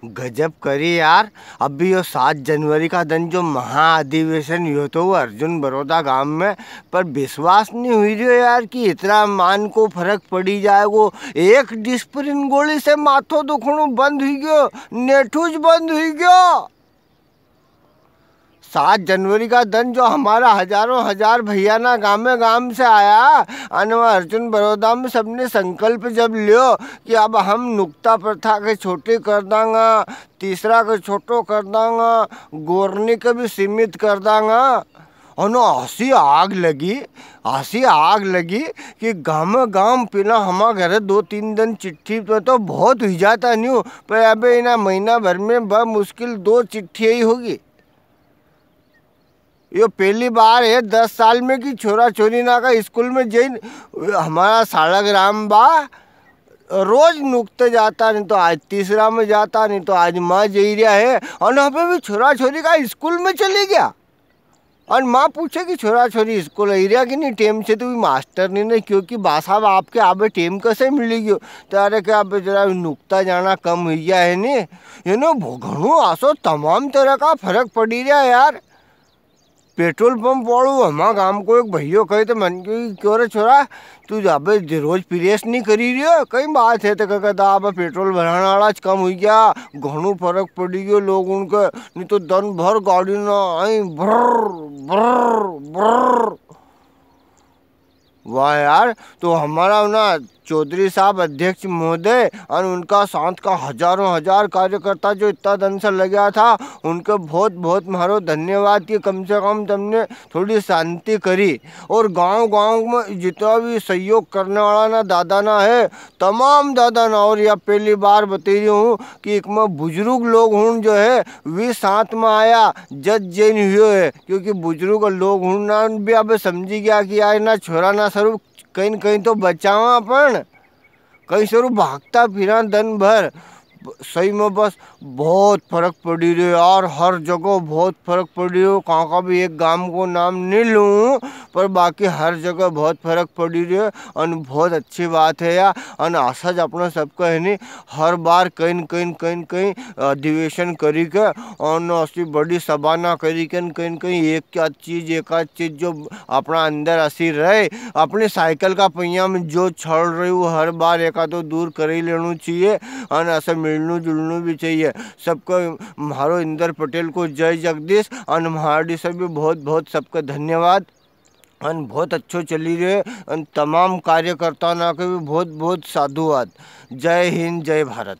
गजब करी यार। अभी यो 7 जनवरी का दिन जो महाअधिवेशन हुयो तो वो अर्जुन बड़ौदा गांव में, पर विश्वास नहीं हुई रही यार कि इतना मान को फर्क पड़ी जाए। वो एक डिस्प्रिन गोली से माथो दुखणु बंद हुई गयो, नेठूज बंद हुई गयो। 7 जनवरी का दिन जो हमारा हजारों हजार भैया ना गाम से आया, और अर्जुन बड़ौदा में सबने संकल्प जब लियो कि अब हम नुक्ता प्रथा के छोटे कर दांगा, तीसरा के छोटो कर दांगा, गोरनी के भी सीमित कर दांगा। और ना ऐसी आग लगी कि गाम पिला हमारा घर 2-3 दिन चिट्ठी तो बहुत हुई जाता नहीं, पर अब ना महीना भर में मुश्किल 2 चिट्ठी ही होगी। यो पहली बार है 10 साल में कि छोरा छोरी ना का स्कूल में जैन हमारा सालग्राम बा रोज नुकते जाता, नहीं तो आज तीसरा में जाता, नहीं तो आज माँ जी रहा है। और यहाँ पे भी छोरा छोरी का स्कूल में चले गया, और माँ पूछे कि छोरा छोरी स्कूल एरिया कि नहीं टेम से, तो मास्टर नहीं क्योंकि बासाब आपके आबे टेम कैसे मिली गयो, तो अरे क्या आप जरा नुकता जाना कम हुई है नहीं, ये ना घणो आसो तमाम तरह का फर्क पड़ी रहा यार। पेट्रोल पंप वालू हमारा गांव को एक भैया कहे तो मन की क्यों रे छोरा तू अबे रोज प्रेस नहीं करी रही हो, कई बात है तो कहता अब पेट्रोल भराने वाला कम हो गया, घणो फर्क पड़ी गयो लोग उनके, नहीं तो दिन भर गाड़ी ना आई भर भर भर। वाह यार, तो हमारा ना चौधरी साहब अध्यक्ष महोदय और उनका साथ का हजारों हजार कार्यकर्ता जो इतना दिन से लगा था, उनके बहुत बहुत मारो धन्यवाद कि कम से कम तुमने थोड़ी शांति करी। और गांव में जितना भी सहयोग करने वाला ना दादा ना है, तमाम दादा ना, और यह पहली बार बता रही हूँ कि एक में बुजुर्ग लोग हूँ जो है वे साथ में आया जज जैन हुए है, क्योंकि बुजुर्ग लोग हूँ ना भी अब समझी गया कि यार ना छोरा ना स्वरूप कहीं न कहीं तो बचावा अपन, कहीं स्वरूप भागता फिरा दिन भर। सही में बस बहुत फर्क पड़ी रही यार, हर जगह बहुत फर्क पड़ी रही। कहाँ का भी एक गांव को नाम नहीं लूँ, पर बाकी हर जगह बहुत फर्क पड़ी रही है, और बहुत अच्छी बात है यार। और आशा अपना सबका है नहीं हर बार कहीं न कहीं अधिवेशन करी के, और ऐसी बड़ी सभा ना करी के कहीं एक आध चीज़ जो अपना अंदर ऐसी रहे, अपने साइकिल का पहिया में जो छड़ रही वो हर बार एक आधो दूर कर ही लेना चाहिए, और ऐसा मिलनू जुलनू भी चाहिए सबको। मारो इंदर पटेल को जय जगदीश, और हमारी से भी बहुत बहुत सबका धन्यवाद, और बहुत अच्छो चली रहे, और तमाम कार्यकर्ताओं के भी बहुत बहुत साधुवाद। जय हिंद जय भारत।